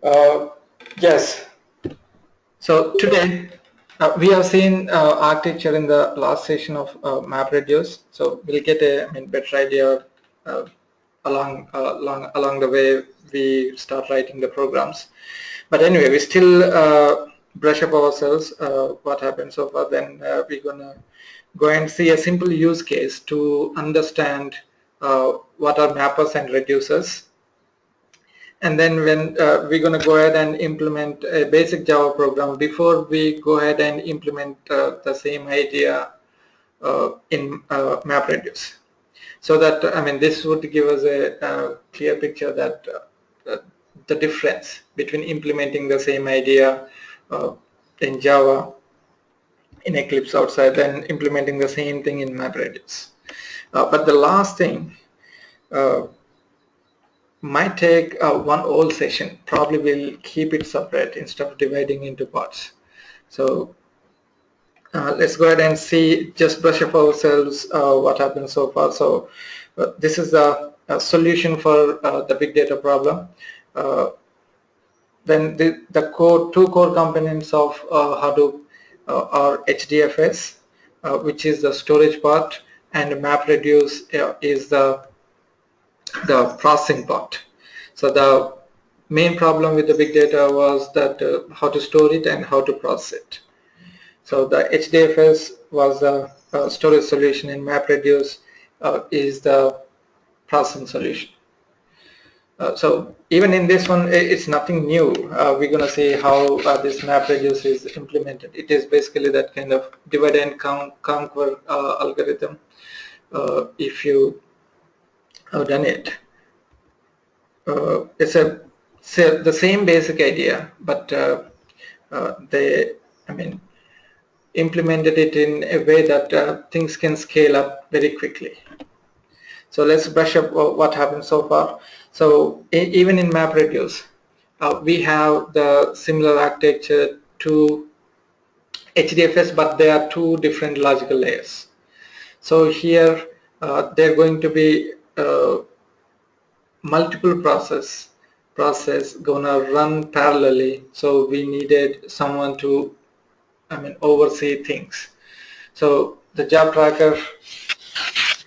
Uh, yes. So today we have seen architecture in the last session of MapReduce. So we'll get a better idea uh, along the way we start writing the programs. But anyway, we still brush up ourselves what happened so far. Then we're gonna go and see a simple use case to understand what are mappers and reducers. And then when we're going to go ahead and implement a basic Java program before we go ahead and implement the same idea in MapReduce. So that, this would give us a clear picture that the difference between implementing the same idea in Java, in Eclipse outside, and implementing the same thing in MapReduce. But the last thing might take one whole session. Probably we'll keep it separate instead of dividing into parts. So let's go ahead and see, just brush up ourselves what happened so far. So this is a solution for the big data problem. Then the two core components of Hadoop are HDFS, which is the storage part, and MapReduce is the processing part. So the main problem with the big data was that how to store it and how to process it. So the HDFS was a storage solution, and MapReduce is the processing solution. So even in this one, it's nothing new. We're going to see how this MapReduce is implemented. It is basically that kind of divide and conquer algorithm. If you have done it, it's the same basic idea, but they implemented it in a way that things can scale up very quickly. So let's brush up what happened so far. So even in MapReduce, we have the similar architecture to HDFS, but there are two different logical layers. So here they're going to be multiple process gonna run parallelly. So we needed someone to oversee things. So the job tracker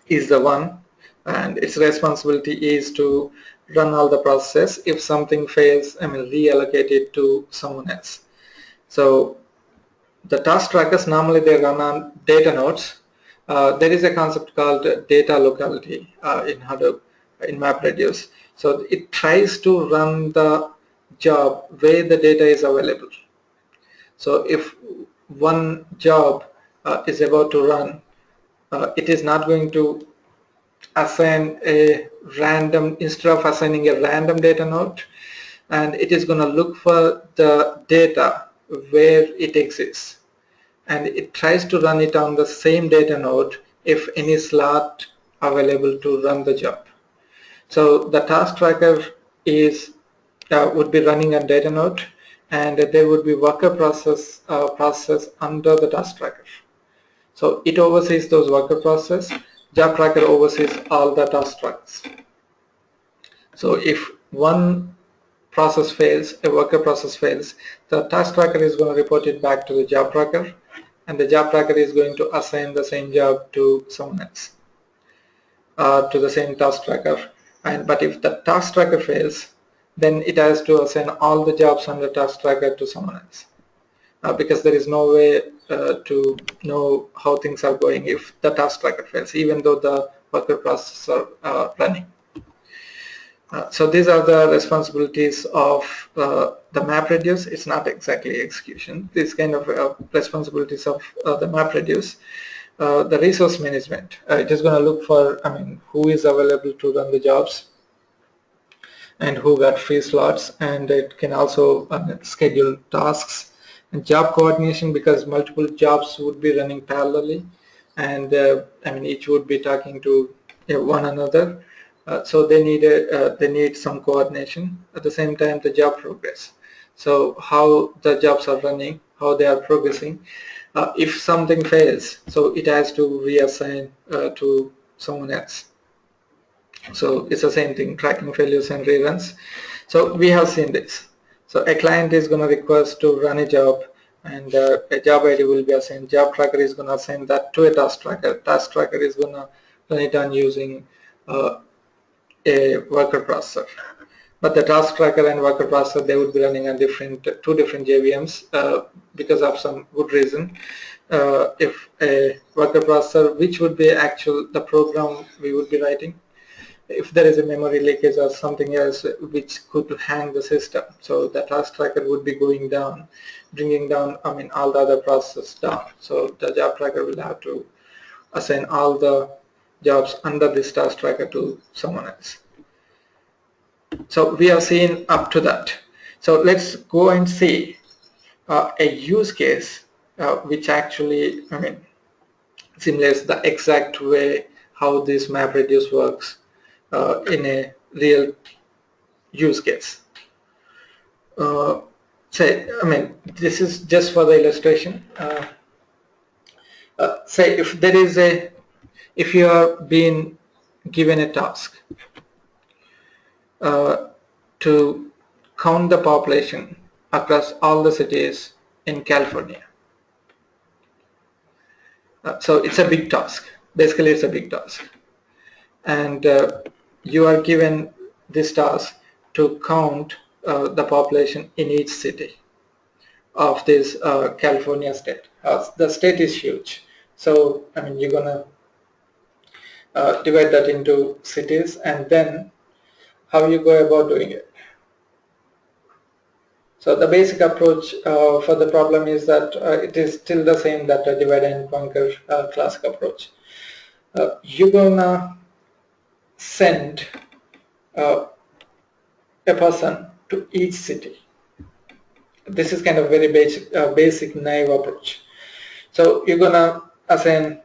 is the one, and its responsibility is to run all the processes. If something fails, reallocate it to someone else. So the task trackers, normally they run on data nodes. There is a concept called data locality in Hadoop, in MapReduce. So it tries to run the job where the data is available. So if one job is about to run, it is not going to assign a random, instead of assigning a random data node, and it is going to look for the data where it exists, and it tries to run it on the same data node if any slot available to run the job. So the task tracker is would be running on data node, and there would be worker process under the task tracker. So it oversees those worker process. Job tracker oversees all the task trackers. So if one process fails, a worker process fails, the task tracker is going to report it back to the job tracker, and the job tracker is going to assign the same job to someone else, to the same task tracker. But if the task tracker fails, then it has to assign all the jobs on the task tracker to someone else, because there is no way to know how things are going if the task tracker fails, even though the worker processes are running. So these are the responsibilities of the MapReduce. It's not exactly execution. These kind of responsibilities of the MapReduce. The resource management. It is going to look for, who is available to run the jobs and who got free slots, and it can also schedule tasks. And job coordination, because multiple jobs would be running parallelly, and each would be talking to one another. So they need some coordination. At the same time, the job progress. So how the jobs are running, how they are progressing. If something fails, so it has to reassign to someone else. So it's the same thing, tracking failures and reruns. So we have seen this. So a client is going to request to run a job, and a job ID will be assigned. Job tracker is going to assign that to a task tracker. Task tracker is going to run it on using a worker processor. But the task tracker and worker processor, they would be running on two different JVMs because of some good reason. If a worker processor, which would be the program we would be writing, if there is a memory leakage or something else which could hang the system, so the task tracker would be going down, bringing down, all the other processes down. So the job tracker will have to assign all the jobs under this task tracker to someone else. So we have seen up to that. So let's go and see a use case which actually, simulates the exact way how this MapReduce works in a real use case. This is just for the illustration. Say if you are being given a task to count the population across all the cities in California. So it's a big task. Basically, it's a big task. And you are given this task to count the population in each city of this California state. The state is huge. So, you're going to divide that into cities, and then how you go about doing it. So the basic approach for the problem is that it is still the same, that divide and conquer classic approach. You're gonna send a person to each city. This is kind of very basic naive approach. So you're gonna assign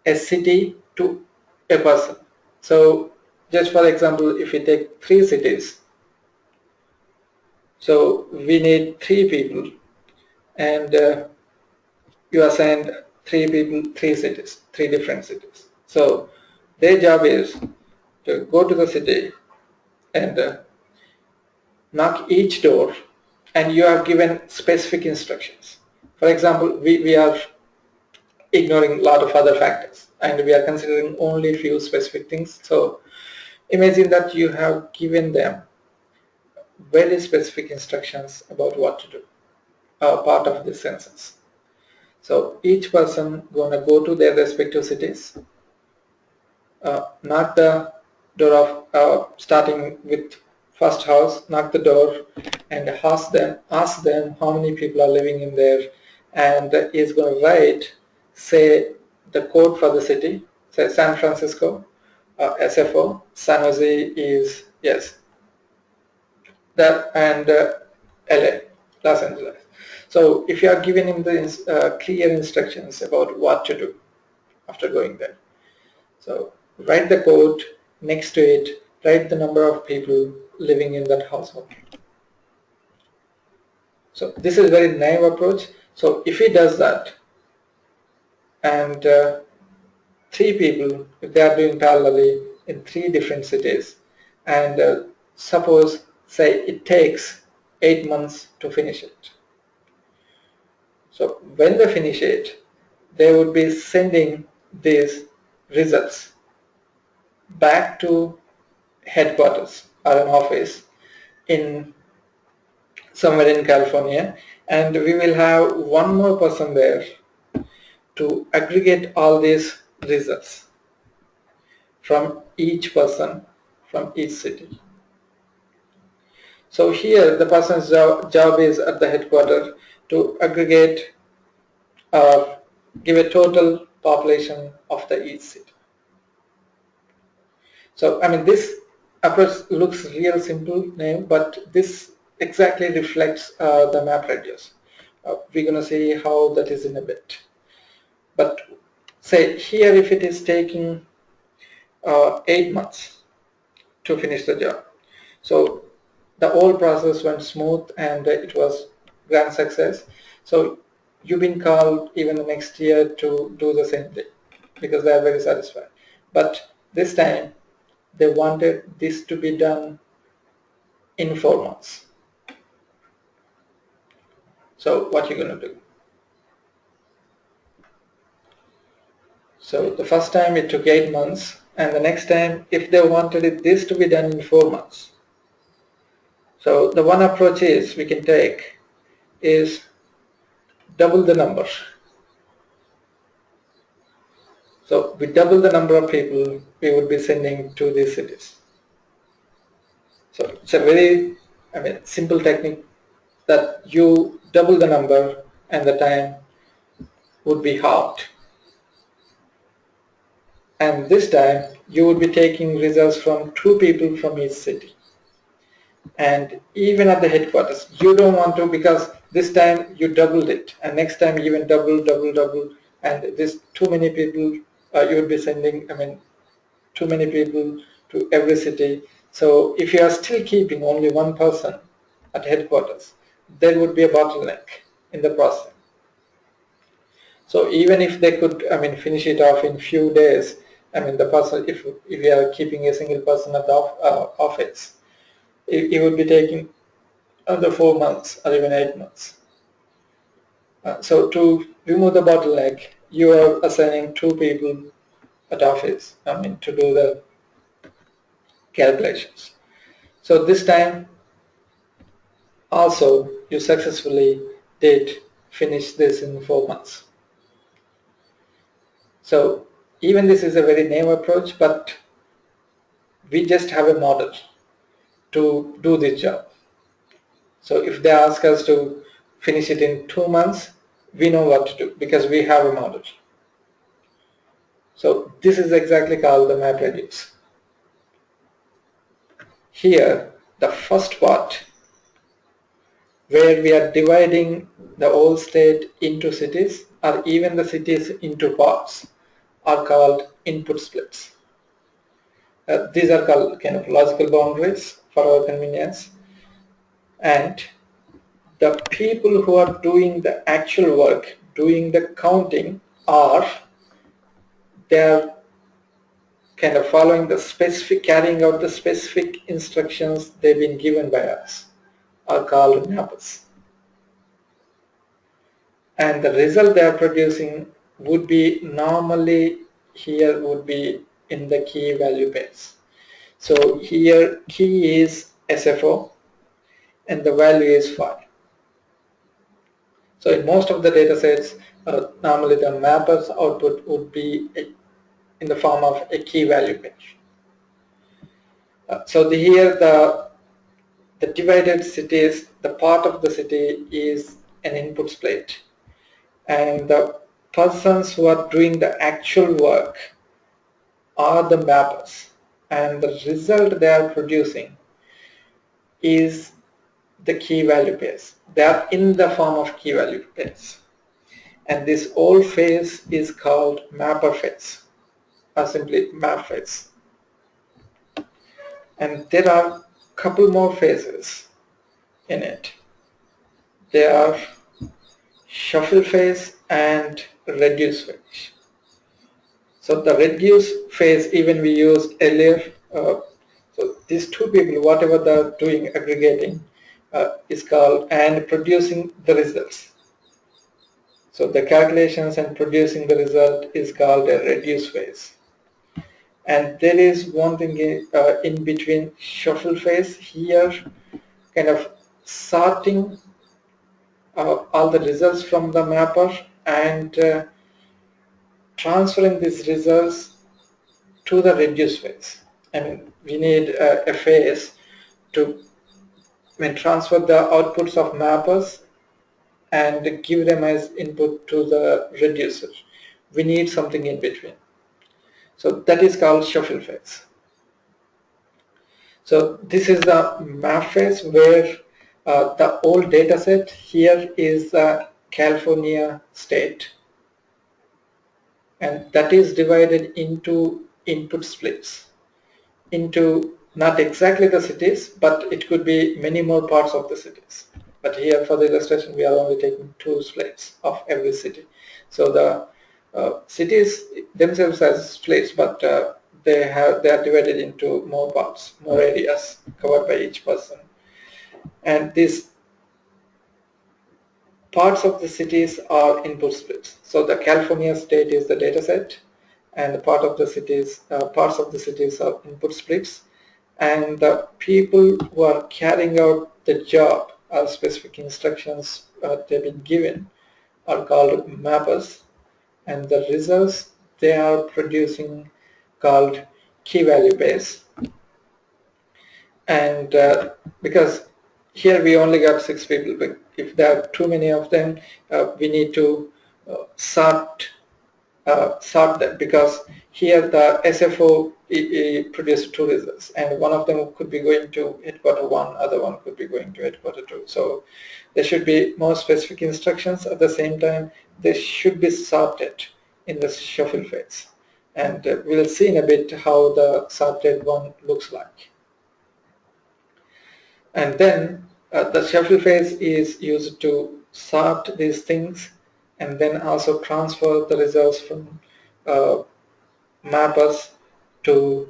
a city to a person. So just for example, if you take 3 cities, so we need 3 people, and you assigned 3 people, 3 cities, 3 different cities. So their job is to go to the city and knock each door, and you have given specific instructions. For example, we are ignoring a lot of other factors, and we are considering only few specific things. So imagine that you have given them very specific instructions about what to do, part of this census. So each person gonna go to their respective cities, knock the door of starting with first house, knock the door, and ask them how many people are living in there, and is going to write, say, the code for the city, say San Francisco, SFO, San Jose is yes, that, and LA, Los Angeles. So if you are giving him the clear instructions about what to do after going there, so write the code, next to it write the number of people living in that household. So this is very naive approach. So if he does that, and 3 people, if they are doing parallelly in 3 different cities, and suppose say it takes 8 months to finish it. So when they finish it, they would be sending these results back to headquarters or an office in somewhere in California, and we will have one more person there to aggregate all these results from each person from each city. So here the person's job is at the headquarters to aggregate or give a total population of the each city. So this approach looks real simple now, but this exactly reflects the MapReduce. We're going to see how that is in a bit. But say here, if it is taking 8 months to finish the job, so the whole process went smooth and it was grand success. So you've been called even the next year to do the same thing because they are very satisfied. But this time they wanted this to be done in 4 months. So what you're going to do? So the first time it took 8 months, and the next time if they wanted this to be done in 4 months. So the one approach is we can take is double the number. So we double the number of people we would be sending to these cities. So it's a very simple technique that you double the number and the time would be halved. And this time you would be taking results from 2 people from each city. And even at the headquarters, you don't want to, because this time you doubled it, and next time even double, and this too many people you would be sending, too many people to every city. So if you are still keeping only one person at headquarters, there would be a bottleneck in the process. So even if they could, finish it off in few days, the person, if you are keeping a single person at the office, it would be taking under 4 months or even 8 months. So to remove the bottleneck, you are assigning 2 people at office, to do the calculations. So this time also you successfully did finish this in 4 months. So even this is a very naive approach, but we just have a model to do this job. So if they ask us to finish it in 2 months, we know what to do because we have a model. So this is exactly called the MapReduce. Here, the first part, where we are dividing the whole state into cities or even the cities into parts, are called input splits. These are called kind of logical boundaries for our convenience, and the people who are doing the actual work, doing the counting, are they're kind of following the specific, carrying out the specific instructions they've been given by us, are called mappers. And the result they are producing would be normally here would be in the key value pairs. So here key is SFO and the value is 5. So in most of the data sets, normally the mappers output would be in the form of a key value pair. So here the divided cities, the part of the city is an input split, and the persons who are doing the actual work are the mappers, and the result they are producing is the key value pairs. They are in the form of key value pairs, and this whole phase is called mapper phase, or simply map phase. And there are a couple more phases in it. There are shuffle phase and reduce phase. So the reduce phase even we used earlier. So these 2 people, whatever they're doing, aggregating, is called, and producing the results. So the calculations and producing the result is called a reduce phase. And there is one thing in between shuffle phase here, kind of sorting all the results from the mapper and transferring these results to the reduce phase. We need a phase to transfer the outputs of mappers and give them as input to the reducer. We need something in between. So that is called shuffle phase. So this is the map phase where the old data set here is California state, and that is divided into input splits into not exactly the cities, but it could be many more parts of the cities. But here for the illustration we are only taking 2 splits of every city. So the cities themselves as splits, but they are divided into more parts, more areas covered by each person. And this parts of the cities are input splits. So the California state is the data set, and parts of the cities are input splits, and the people who are carrying out the job or specific instructions they've been given are called mappers, and the results they are producing called key value base. And because here we only got 6 people, but if there are too many of them, we need to sort that, because here the SFO produced 2 results, and one of them could be going to headquarter 1, other one could be going to headquarter 2. So there should be more specific instructions. At the same time, they should be sorted in the shuffle phase, and we'll see in a bit how the sorted one looks like. And then the shuffle phase is used to sort these things and then also transfer the results from mappers to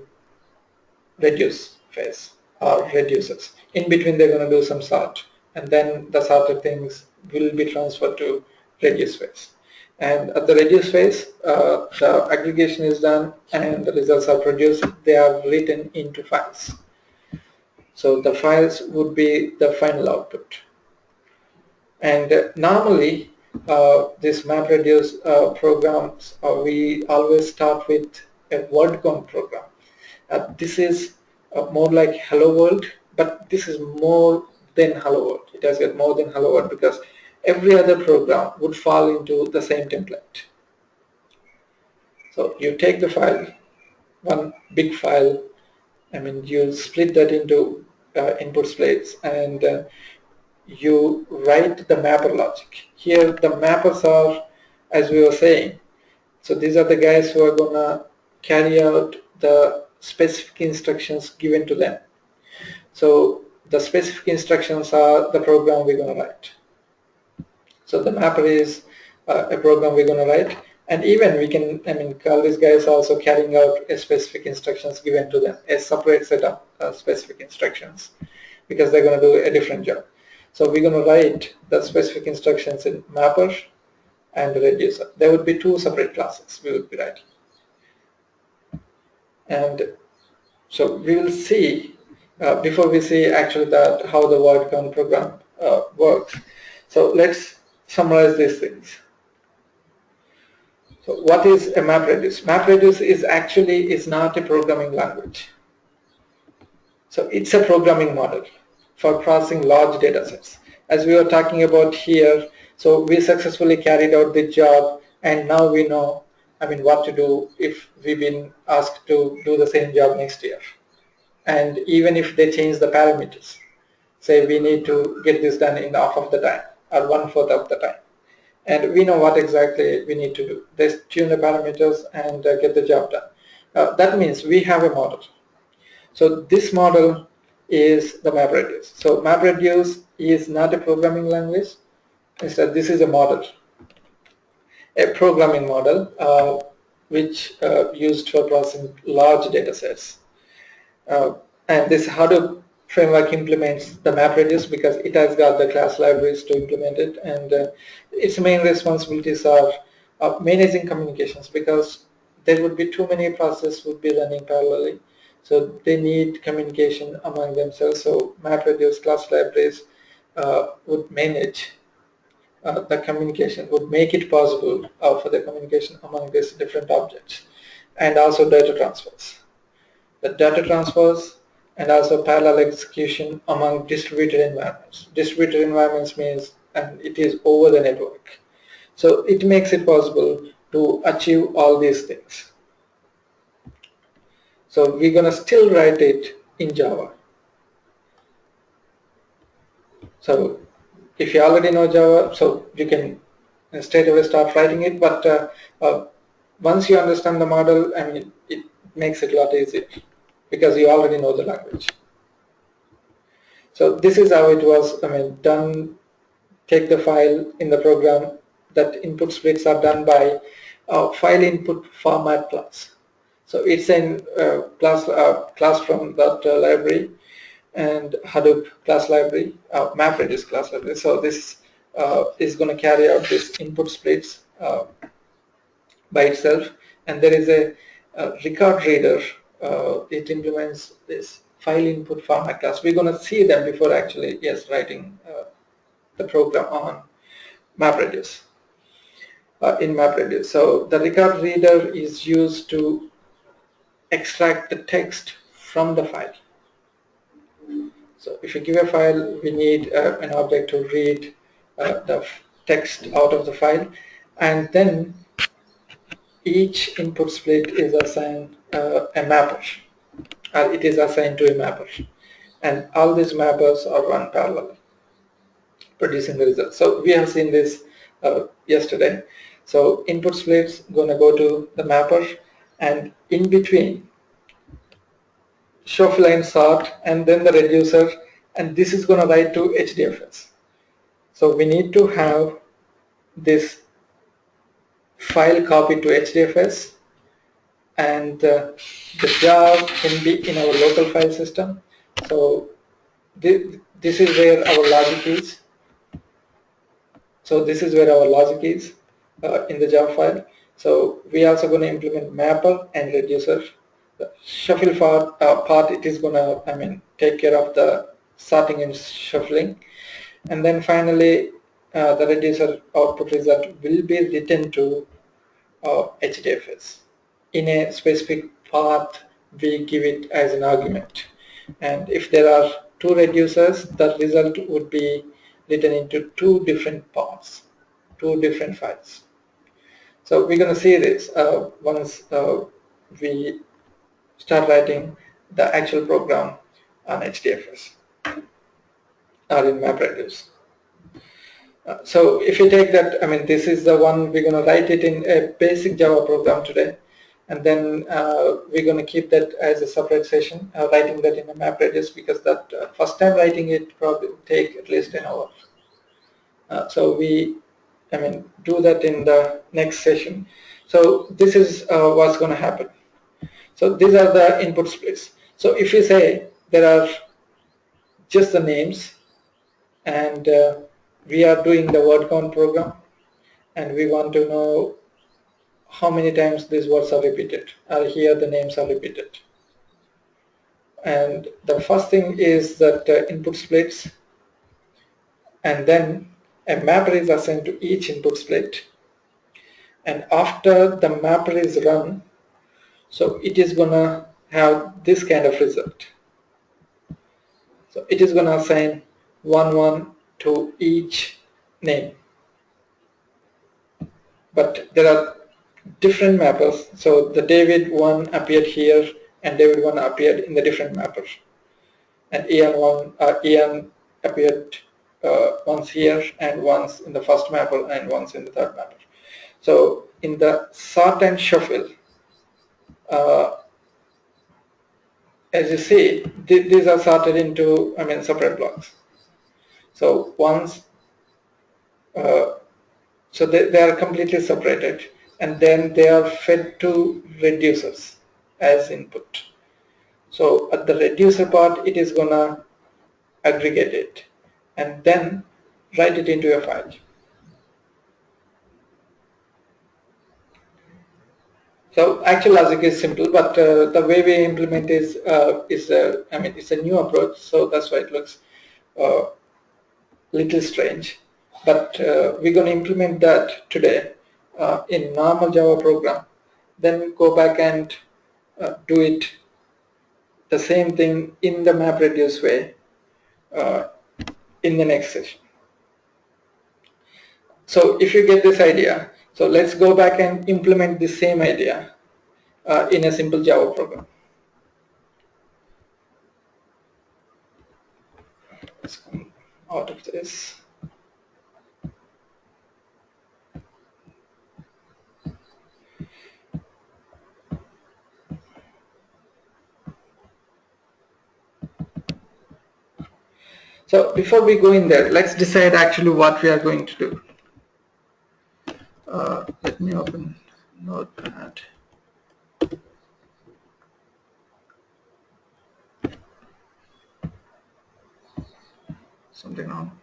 reduce phase or reducers. In between they're going to do some sort, and then the sorted things will be transferred to reduce phase. And at the reduce phase, the aggregation is done and the results are produced. They are written into files. So the files would be the final output. And normally this MapReduce programs, we always start with a word count program. This is more like Hello World, but this is more than Hello World. It has got more than Hello World because every other program would fall into the same template. So you take the file, one big file, you split that into input splits, and you write the mapper logic. Here the mappers are, as we were saying, so these are the guys who are going to carry out the specific instructions given to them. So the specific instructions are the program we're going to write. So the mapper is a program we're going to write, and even we can call these guys also carrying out a specific instructions given to them, a separate set of specific instructions, because they're going to do a different job. So we're going to write the specific instructions in mapper and reducer. There would be 2 separate classes we would be writing. And so we will see, before we see actually that how the word count program works. So let's summarize these things. So what is a MapReduce? MapReduce is not a programming language. So it's a programming model for processing large data sets. As we were talking about here, so we successfully carried out the job, and now we know what to do if we've been asked to do the same job next year. And even if they change the parameters, say we need to get this done in half of the time or 1/4 of the time, and we know what exactly we need to do. They tune the parameters and get the job done. That means we have a model. So this model is the MapReduce. So MapReduce is not a programming language. Instead, this is a model, a programming model which used for processing large data sets. And this Hadoop framework implements the MapReduce because it has got the class libraries to implement it, and its main responsibilities are managing communications, because there would be too many processes would be running parallelly. So they need communication among themselves. So MapReduce class libraries would manage the communication, would make it possible for the communication among these different objects, and also data transfers. The data transfers and also parallel execution among distributed environments. Distributed environments means, and it is over the network. So it makes it possible to achieve all these things. So we're going to still write it in Java. So if you already know Java, so you can straight away start writing it, but once you understand the model, it makes it a lot easier because you already know the language. So this is how it was done. Take the file in the program. That input splits are done by file input format class. So it's in class from that library, and Hadoop class library, MapReduce class library. So this is going to carry out this input splits by itself, and there is a record reader. It implements this file input format class. We're going to see them before actually writing the program on MapReduce. In MapReduce, so the record reader is used to extract the text from the file. So if you give a file, we need an object to read the text out of the file, and then each input split is assigned a mapper, or it is assigned to a mapper, and all these mappers are run parallel, producing the result. So we have seen this yesterday. So input splits gonna go to the mapper, and in between shuffle and sort, and then the reducer, and this is gonna write to HDFS. So we need to have this file copied to HDFS, and the job can be in our local file system. So this is where our logic is. So this is where our logic is in the Java file. So we also going to implement mapper and reducer. The shuffle part it is going to take care of the sorting and shuffling, and then finally the reducer output result will be written to HDFS. In a specific path, we give it as an argument, and if there are two reducers, the result would be written into two different paths, two different files. So we're going to see this once we start writing the actual program on HDFS or in MapReduce. So if you take that, this is the one we're going to write it in a basic Java program today, and then we're going to keep that as a separate session, writing that in a MapReduce, because that first time writing it probably would take at least an hour. So we, do that in the next session. So this is what's going to happen. So these are the input splits. So if you say there are just the names, and we are doing the word count program, and we want to know how many times these words are repeated, or here the names are repeated. And the first thing is that input splits, and then a mapper is assigned to each input split, and after the mapper is run, so it is gonna have this kind of result. So it is gonna assign 1 to each name, but there are different mappers. So the David one appeared here, and David one appeared in the different mapper, and Ian appeared once here and once in the first mapper and once in the third mapper. So in the sort and shuffle, as you see, these are sorted into separate blocks. So once, so they are completely separated, and then they are fed to reducers as input. So at the reducer part, it is gonna aggregate it and then write it into a file. So actual logic is simple, but the way we implement is it's a new approach, so that's why it looks little strange. But we're going to implement that today in normal Java program. Then go back and do it the same thing in the MapReduce way uh, in the next session. So if you get this idea, so let's go back and implement the same idea in a simple Java program. Let's come out of this. So before we go in there, let's decide actually what we are going to do. Let me open Notepad. Something wrong.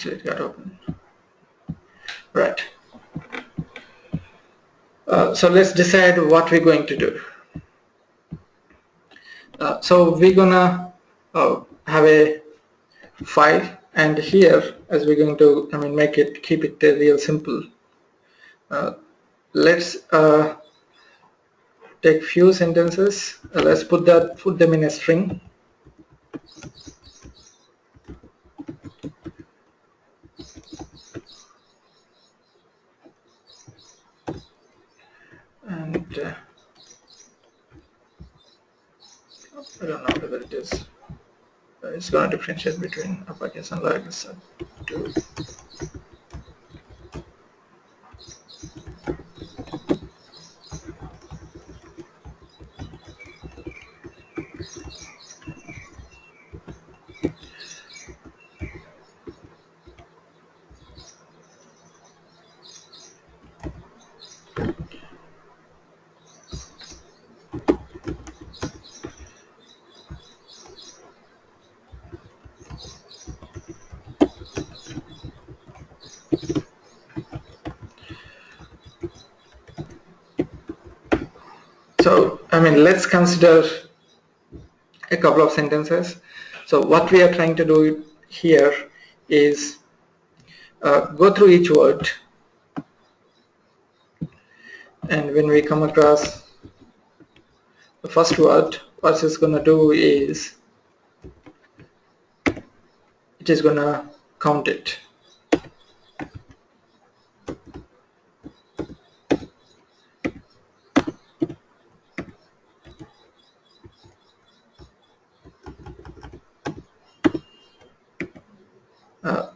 actually it got open. Right. So let's decide what we're going to do. So we're gonna have a file, and here, as we're going to keep it real simple, let's take few sentences. Let's put them in a string, and I don't know whether it is. It's going to differentiate between uppercase and lowercase. So let's consider a couple of sentences. So what we are trying to do here is go through each word, and when we come across the first word, what it's going to do is it is going to count it.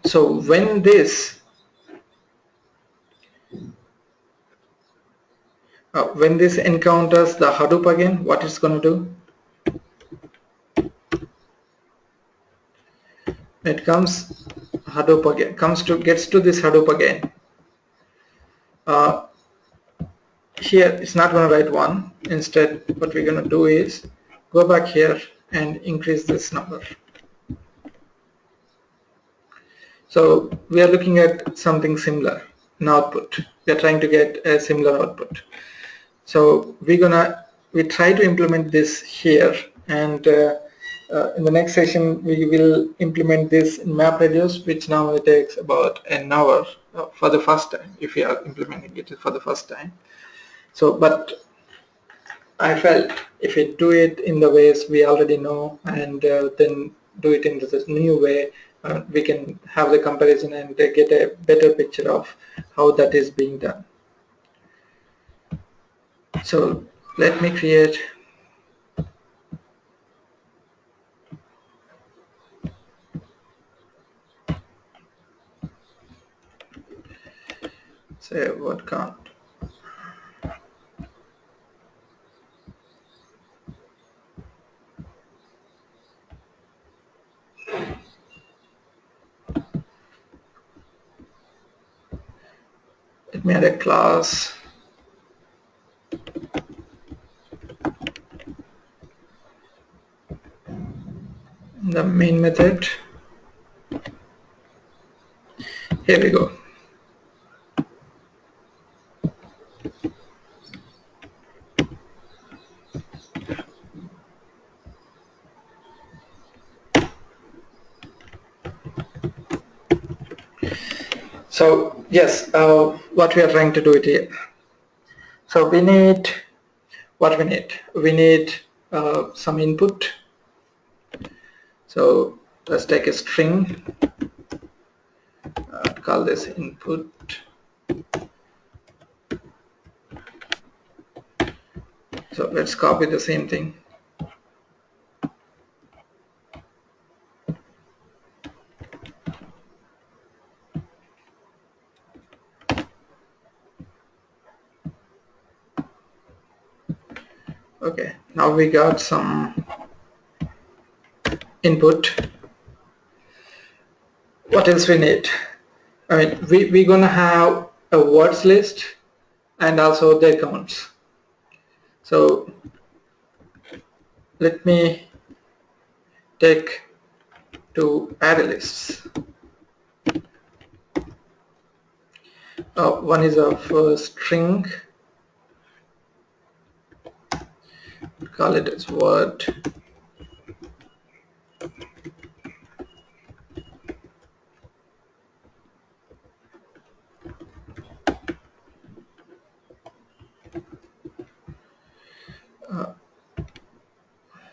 So when this encounters the Hadoop again, what it's going to do? It comes Hadoop again, gets to this Hadoop again. Here it's not going to write 1. Instead, what we're going to do is go back here and increase this number. So we are looking at something similar in output. We are trying to get a similar output. So we try to implement this here, and in the next session we will implement this in MapReduce, which normally takes about an hour for the first time if we are implementing it for the first time. So, but I felt if we do it in the ways we already know, and then do it in this new way, we can have the comparison and get a better picture of how that is being done. So let me create say word count. Let me add a class. The main method. Here we go. So yes, what we are trying to do it here. So we need what we need. We need some input. So let's take a string. Call this input. So let's copy the same thing. Okay, now we got some input. What else we need? We're gonna have a words list and also their counts. So let me take two array lists. One is of string, call it as word.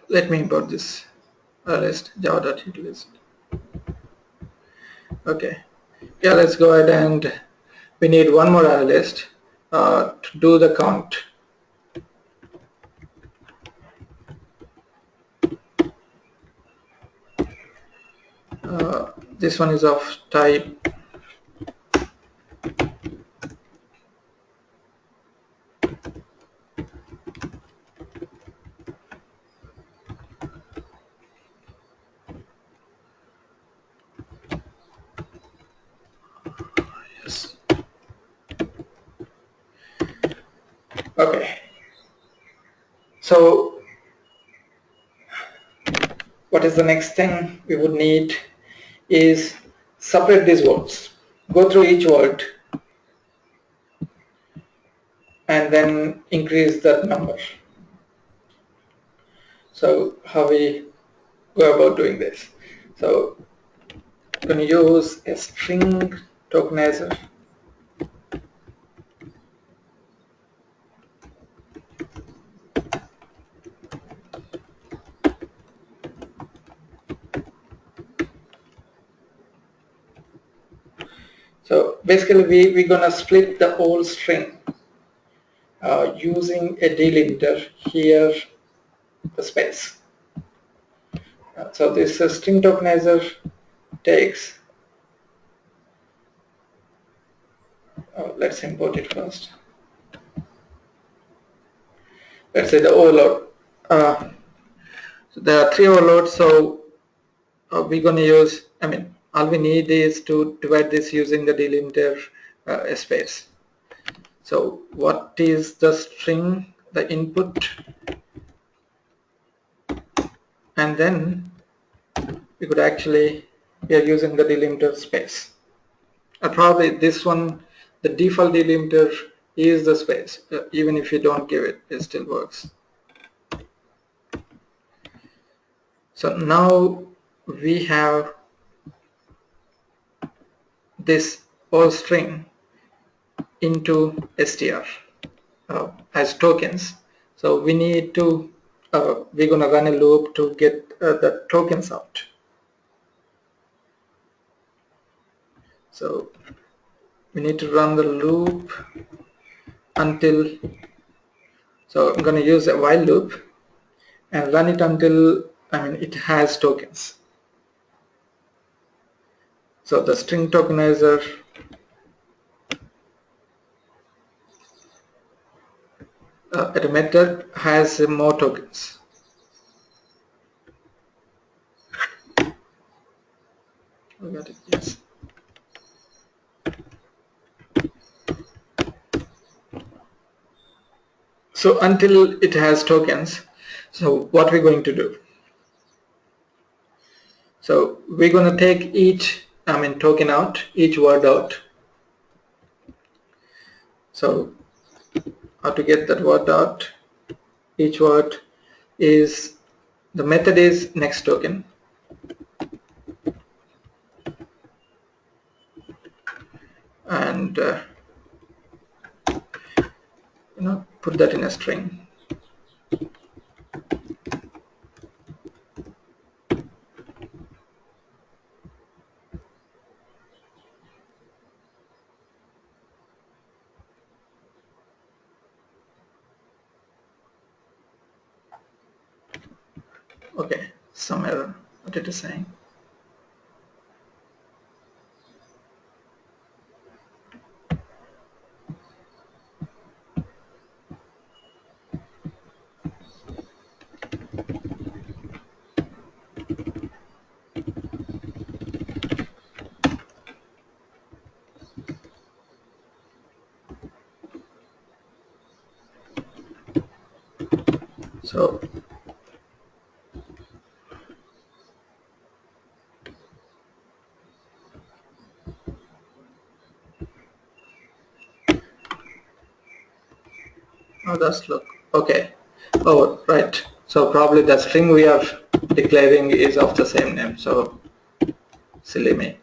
Let me import this list, java.utilist. Okay, yeah, let's go ahead, and we need one more array list to do the count. This one is of type yes. Okay, so what is the next thing we would need is separate these words, go through each word and then increase that number. So how we go about doing this? So I'm going to use a string tokenizer. So basically we're going to split the whole string using a delimiter here, the space. So this string tokenizer takes, let's import it first. Let's say the overload. So there are three overloads, so we're going to use, all we need is to divide this using the delimiter space. So what is the string, the input, and then we could actually, we are using the delimiter space. Probably this one, the default delimiter is the space. Even if you don't give it, it still works. So now we have this whole string into str as tokens. So we need to, we're going to run a loop to get the tokens out. So we need to run the loop until, so I'm going to use a while loop and run it until it has tokens. So the string tokenizer at a method has more tokens. We got it, yes. So until it has tokens, so what we're going to do? So we're going to take each token out, each word out. So how to get that word out? Each word is, the method is next token, and put that in a string. Okay, some error. What it is saying? So Oh, that's look okay. Oh, right. So probably the string we are declaring is of the same name. So silly me.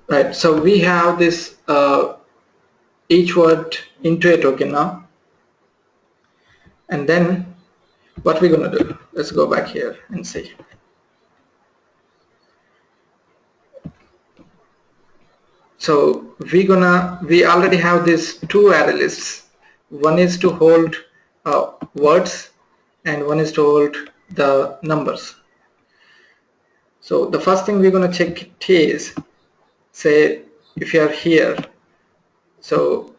Right. So we have this each word into a token now, and then what we're gonna do? Let's go back here and see. So we already have these two array lists. One is to hold words, and one is to hold the numbers. So the first thing we're going to check is, say if you are here, so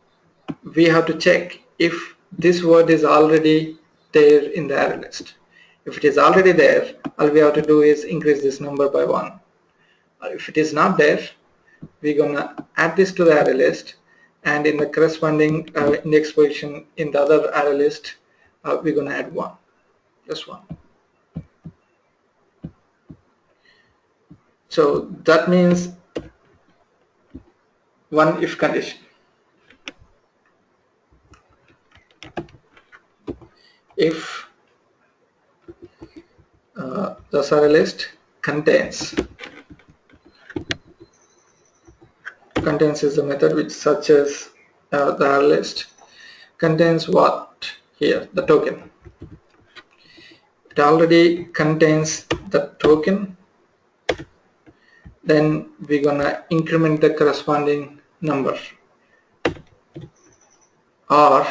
we have to check if this word is already there in the array list. If it is already there, all we have to do is increase this number by 1. If it is not there, we're gonna add this to the array list, and in the corresponding index position in the other array list, we're gonna add 1, just 1. So that means one if condition. If the array list contains is a method which searches the array list, contains what? Here the token. It already contains the token, then we're gonna increment the corresponding number. Or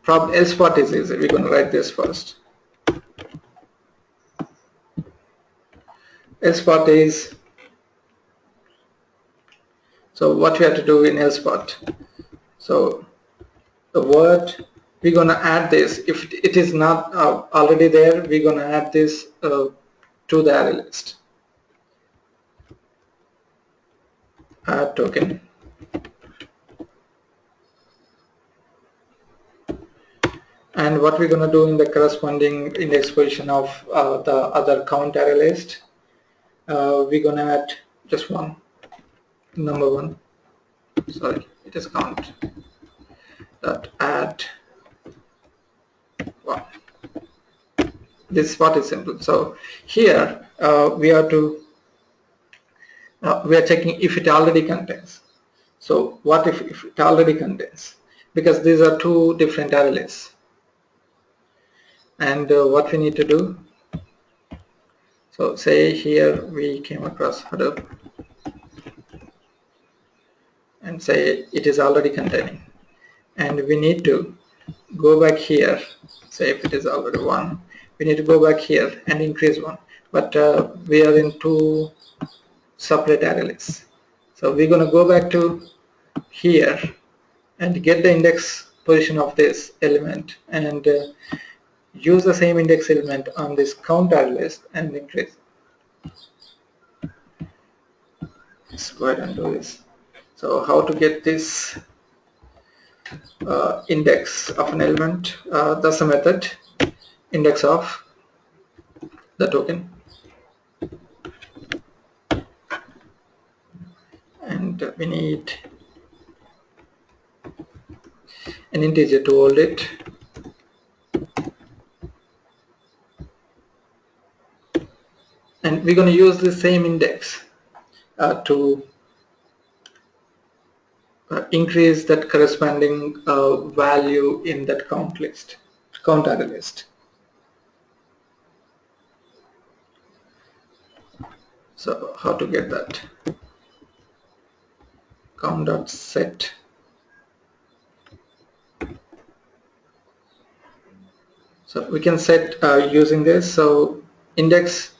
probably else part is easy. We're gonna write this first. Else part is, so what we have to do in else part. So the word, we're gonna add this. If it is not already there, we're gonna add this to the array list. Add token. And what we're gonna do in the corresponding index position of the other count array list, we're gonna add just one, number 1. Sorry, it is count. That add 1. This part is simple. So here we are checking if it already contains. So what if it already contains? Because these are two different array lists. And what we need to do, so say here we came across Hadoop and say it is already containing, and we need to go back here. Say if it is already 1, we need to go back here and increase 1, but we are in two separate array lists. So we're going to go back to here and get the index position of this element, and use the same index element on this count array list and increase. Let's go ahead and do this. So how to get this index of an element? That's a method, index of the token, and we need an integer to hold it. And we're going to use the same index to increase that corresponding value in that count array list. So how to get that? Count.set. So we can set using this. So index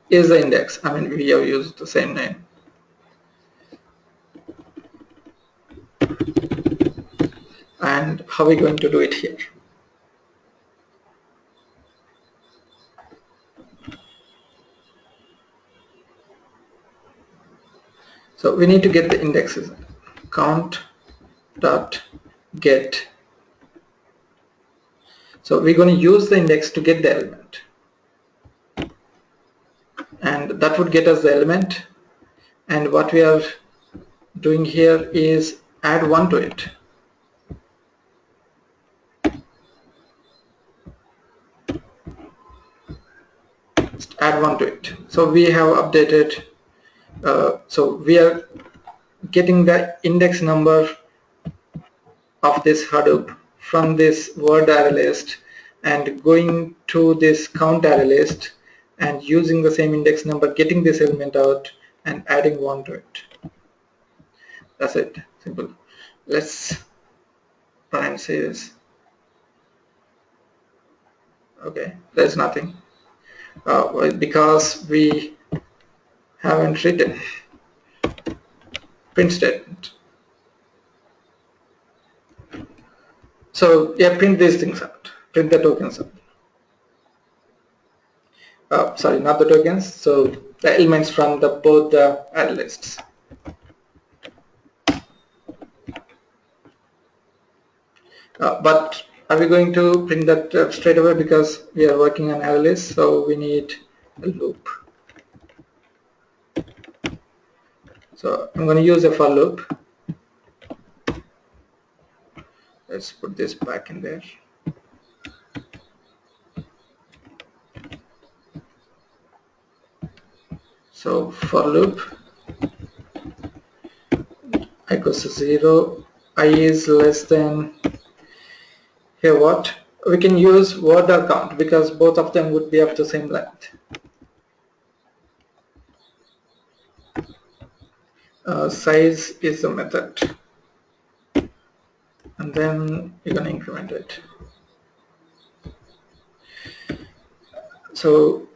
is the index. I mean, we have used the same name. And how are we going to do it here? So we need to get the indexes. Count.get. So we're going to use the index to get the element, and that would get us the element, and what we are doing here is add one to it. Add one to it. So we have updated, so we are getting the index number of this Hadoop from this word array list and going to this count array list and using the same index number, getting this element out and adding one to it. That's it. Simple. Let's try and see this. Okay, there's nothing because we haven't written print statement. So yeah, print these things out. Print the tokens out. Sorry, not the tokens. So the elements from the both the array lists. But are we going to print that straight away because we are working on array list? So we need a loop. So I'm going to use a for loop. Let's put this back in there. So for loop, I equals to 0, I is less than, here what? We can use word or count because both of them would be of the same length. Size is the method, and then you're going to increment it. So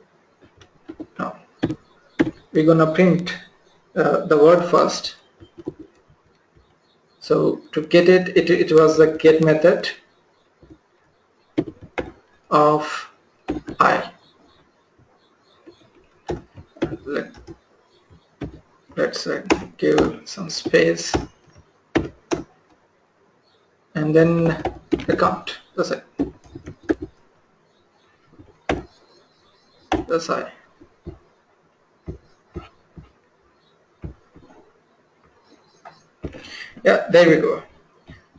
now we're going to print the word first. So to get it, it was the get method of I. Let's give some space and then the count. That's it. That's I. Yeah, there we go.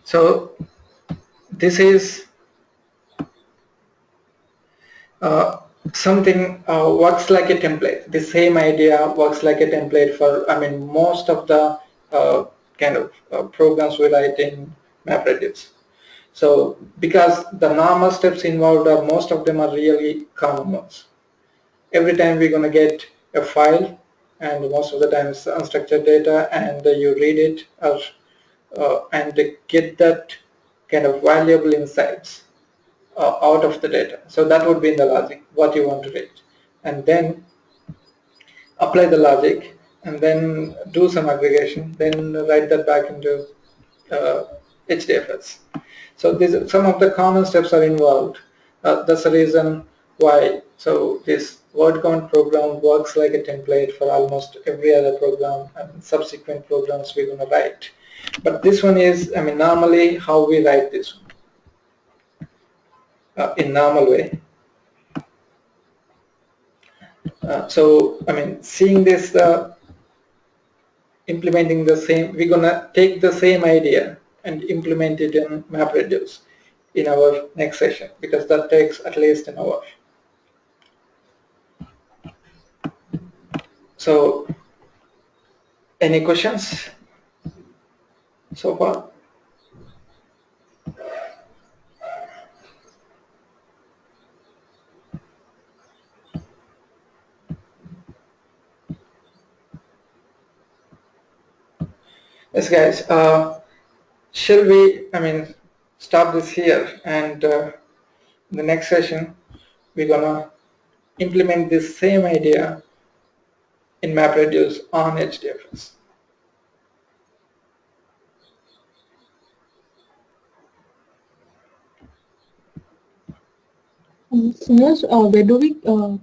So this is something works like a template. The same idea works like a template for, I mean, most of the kind of programs we write in MapReduce. So because the normal steps involved are, most of them are really common ones. Every time we're going to get a file, and most of the time it's unstructured data, and you read it and get that kind of valuable insights out of the data. So that would be in the logic, what you want to read. And then apply the logic and then do some aggregation, then write that back into HDFS. So some of the common steps are involved. That's the reason why. So this word count program works like a template for almost every other program and subsequent programs we're going to write. But this one is, I mean, normally how we write this one. In normal way. So I mean, seeing this, implementing the same, we're gonna take the same idea and implement it in MapReduce in our next session, because that takes at least an hour. So any questions so far? Yes, guys. Shall we, I mean, stop this here, and in the next session we're gonna implement this same idea in MapReduce on HDFS. Where do we, so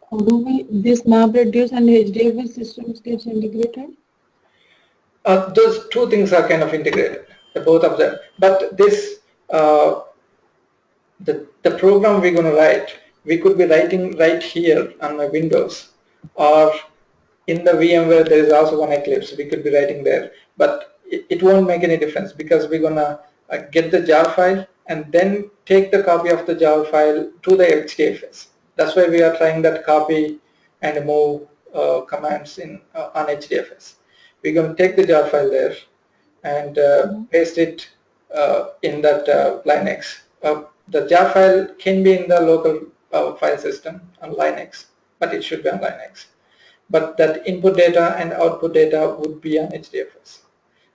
how do we, this MapReduce and HDFS systems gets integrated? Those two things are kind of integrated, the both of them. But this, the program we're going to write, we could be writing right here on my Windows, or in the VMware there is also one Eclipse. We could be writing there, but it won't make any difference because we're gonna get the jar file and then take the copy of the jar file to the HDFS. That's why we are trying that copy and move commands in on HDFS. We're going to take the jar file there and paste it in that Linux. The jar file can be in the local file system on Linux, but it should be on Linux. But that input data and output data would be on HDFS.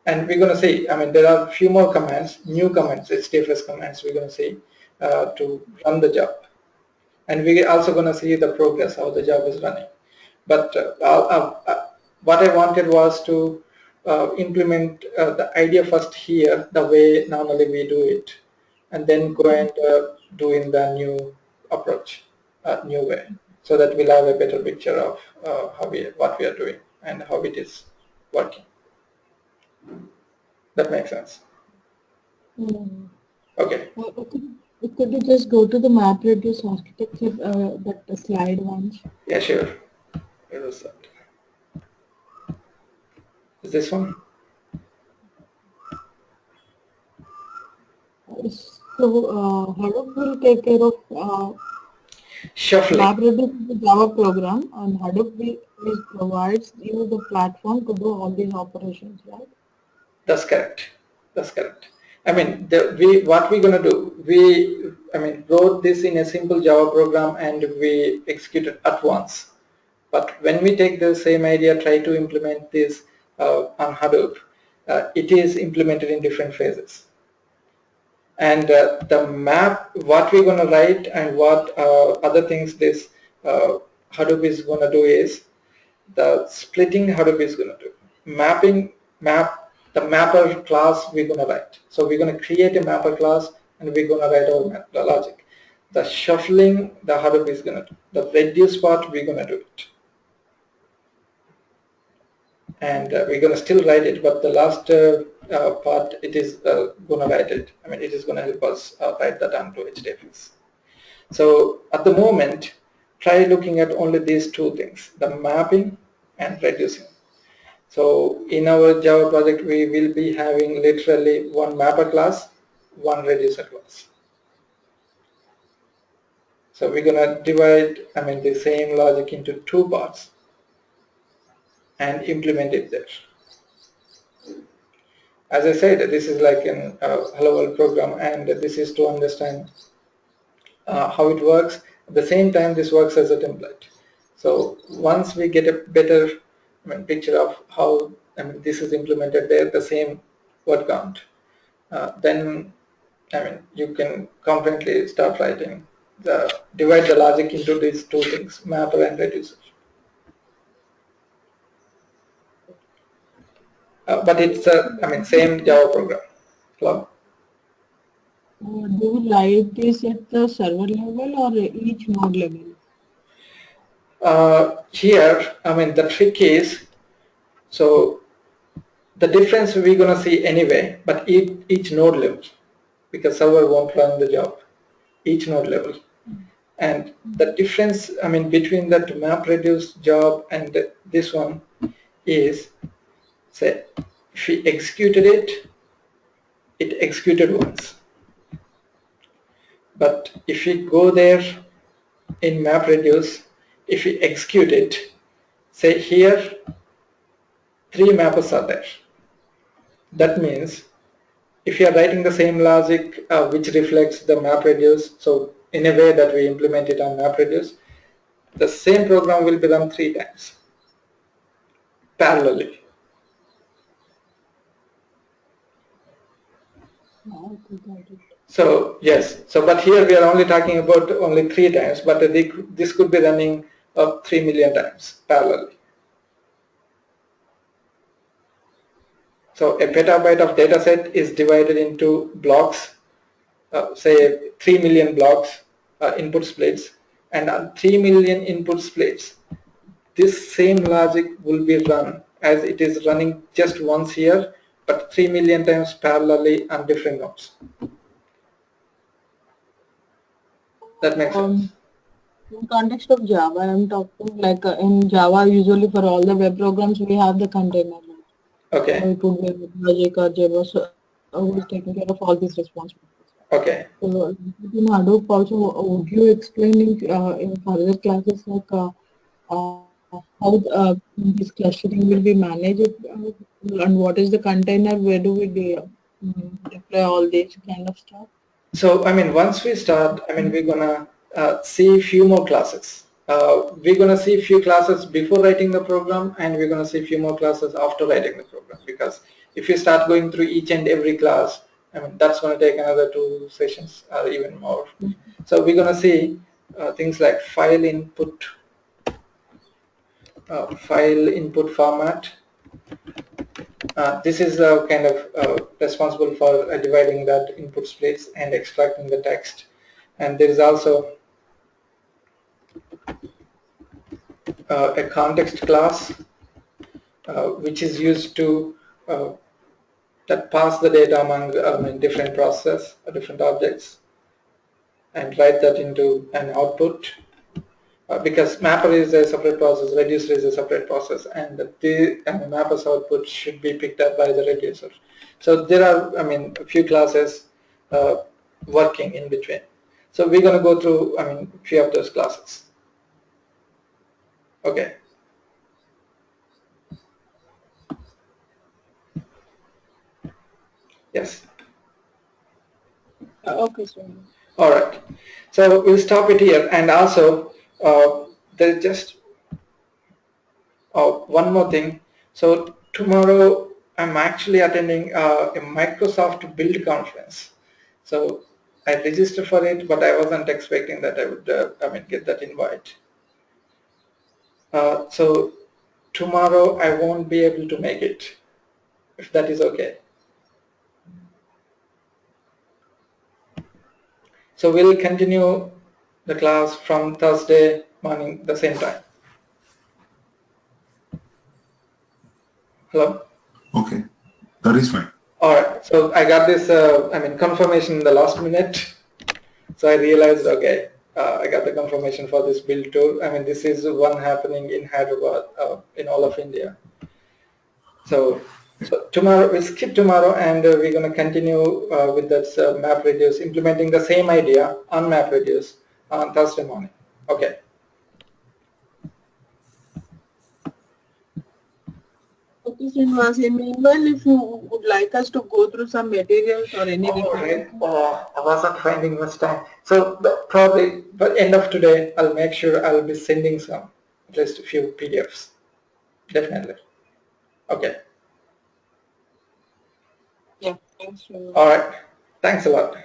And we're going to see, I mean, there are a few more commands, new commands, HDFS commands we're going to see to run the job. And we're also going to see the progress, how the job is running. But what I wanted was to implement the idea first here, the way normally we do it, and then go and do in the new approach, new way, so that we'll have a better picture of what we are doing and how it is working. That makes sense. Okay. Could you just go to the MapReduce architecture, that slide once? Yeah, sure. Where was that? Is this one? So Hadoop will take care of Shuffling. MapReduce is a Java program, and Hadoop provides you the platform to do all these operations, right? That's correct. That's correct. I mean, what we're gonna do? Wrote this in a simple Java program and we executed at once. But when we take the same idea, try to implement this on Hadoop, it is implemented in different phases. And the map, what we're going to write and what other things this Hadoop is going to do is the splitting Hadoop is going to do. The mapper class we're going to write. So we're going to create a mapper class and we're going to write the logic. The shuffling the Hadoop is going to do. The reduce part we're going to do it. And we're going to still write it, but the last part it is going to write it. I mean, it is going to help us write that onto HDFS. So at the moment, try looking at only these two things, the mapping and reducing. So in our Java project, we will be having literally one mapper class, one reducer class. So we're going to divide, the same logic into two parts and implement it there. As I said, this is like a hello world program, and this is to understand how it works. At the same time, this works as a template. So once we get a better picture of how this is implemented there, the same word count, then you can confidently start writing divide the logic into these two things, mapper and reducer. But it's same Java program. Hello? Do you write this at the server level or each node level? Here, the trick is, so the difference we're going to see anyway, but each node level, because server won't run the job, each node level. And the difference, between that MapReduce job and this one is, say, if we executed it, it executed once. But if we go there in MapReduce, if we execute it, say here, 3 mappers are there. That means if you are writing the same logic which reflects the MapReduce, so in a way that we implement it on MapReduce, the same program will be run 3 times parallelly. So yes, but here we are only talking about only 3 times, but this could be running 3 million times parallelly. So a petabyte of data set is divided into blocks, say 3 million blocks, input splits, and on 3 million input splits, this same logic will be run as it is running just once here, but 3 million times parallelly on different nodes. That makes sense. In context of Java, I'm talking like in Java, usually for all the web programs, we have the container. Okay. It would be Logic or Java, so who is taking care of all these responsibilities. Okay. So in Hadoop also, would you explain in further classes like how this clustering will be managed and what is the container? Where do we deploy all these kind of stuff? So, I mean, once we start, I mean, we're gonna see few more classes. We're gonna see few classes before writing the program, and we're gonna see few more classes after writing the program. Because if you start going through each and every class, I mean, that's gonna take another 2 sessions or even more. So we're gonna see things like file input format. This is kind of responsible for dividing that input splits and extracting the text. And there is also a context class which is used to that pass the data among different processes or different objects and write that into an output. Because mapper is a separate process, reducer is a separate process, and the mapper's output should be picked up by the reducer. So there are, I mean, a few classes working in between. So we're going to go through, I mean, a few of those classes. Okay. Yes. Okay, sir. All right. So we'll stop it here. And also, there's just one more thing. So tomorrow I'm actually attending a Microsoft Build conference. So I registered for it, but I wasn't expecting that I would, I mean, get that invite. So tomorrow I won't be able to make it, if that is okay. So we'll continue the class from Thursday morning, the same time. Hello? Okay, that is fine. All right. So I got this, I mean, confirmation in the last minute. So I realized, okay, I got the confirmation for this build tour. I mean, this is one happening in Hyderabad, in all of India. So tomorrow, we'll skip tomorrow, and we're going to continue with that MapReduce, implementing the same idea on MapReduce on Thursday morning. Okay. Okay, Srinivas, meanwhile, if you would like us to go through some materials or any All requirements. right. I wasn't finding much time. So probably by end of today, I'll make sure I'll be sending some, at least a few PDFs. Definitely. Okay. Yeah, thanks, Srinivas. All right. Thanks a lot.